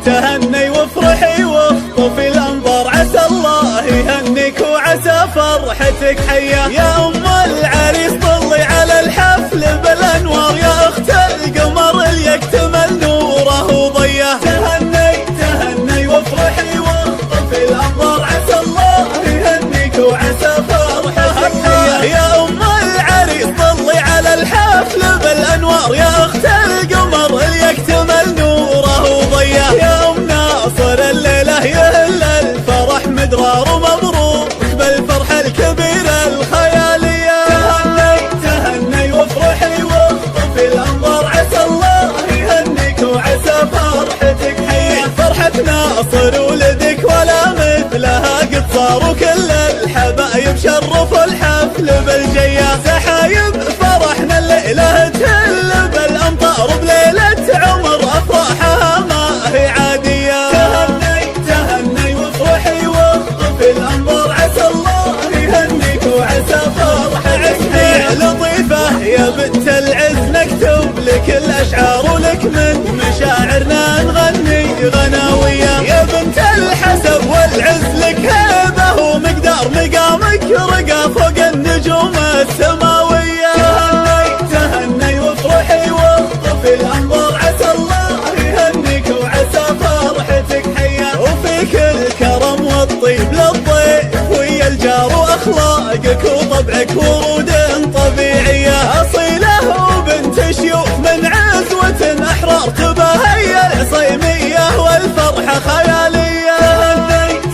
تهني وافرحي واخطفي الانظار، عسى الله يهنيك وعسى فرحتك حية. يا ام العريس طلي على الحفل بالانوار، يا اخت القمر ليكتمل نوره وضيه. تهني وافرحي واخطفي الانظار، عسى الله يهنيك وعسى فرحتك حية. يا ام العريس طلي على الحفل بالانوار، يا اخت القمر ليكتمل نوره وضيه. يا ام ناصر الليله يهل الفرح مدرار، ومبروك بالفرحه الكبيره الخياليه. تهني وافرحي واخطفي الانظار، عسى الله يهنيك وعسى فرحتك حية. فرحة ناصر ولدك ولا مثلها قد صار، وكل الحبايب شرفوا الحفل بالجيه. سحايب فرحنا الليله تهل بالامطار، بليله عمر افراحها ما هي عاديه. تهني وافرحي واخطفي الانظار، عسى الله يهنيك وعسى فرحتك حية. لطيفه يا بنت العز نكتب لك الاشعار، ولك من مشاعرنا نغني غناويه. يا بنت الحسب والعز لك هيبه ومقدار، مقامك رقى فوق النجوم السماويه. تهني وافرحي واخطفي الانظار، عسى الله يهنيك وعسى فرحتك حية. وفي كل كرم والطيب للضيف ويا الجار، واخلاقك وطبعك ورود طبيعيه. اصيله وبنت شيوخ من عزوه احرار، تبهي العصيميه والفرحه خياليه.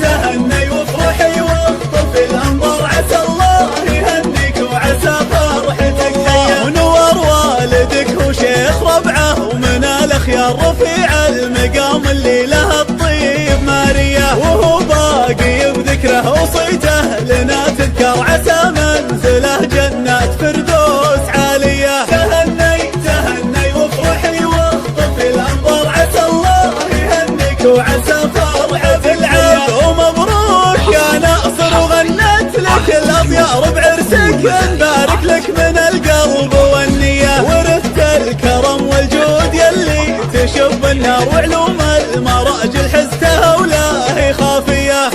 تهني وافرحي واخطفي الانظار، عسى الله يهنيك وعسى فرحتك حية. ونور والدك وشيخ ربعه، ومن الاخيار رفيع المقام اللي له الطيب ماريه. وهو باقي بذكره وصيته لنا تذكر، عسى منزله جنات فردوس عاليه. تهني وافرحي واخطفي الانظار، عسى الله يهنيك وعسى فرحتك حية. ومبروك يا ناصر وغنت لك الاطيار بعرسك، نبارك لك من القلب والنيه. ورثت الكرم والجود يلي تشب النار، وعلوم المراجل حزتها ولا هي خافيه.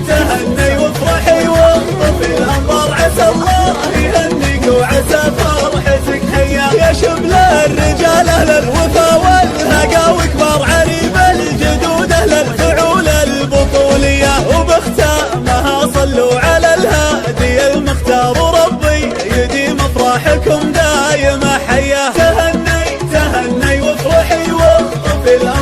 تهني وافرحي واخطفي الانظار، عسى الله يهنيك وعسى فرحتك حية. يا شبل الرجال اهل الوفا والهقا، وكبار عريب الجدود اهل الفعول البطوليه. وبختامها صلوا على الهادي المختار، وربي يديم افراحكم دايمه حيه. تهني وافرحي واخطفي الانظار،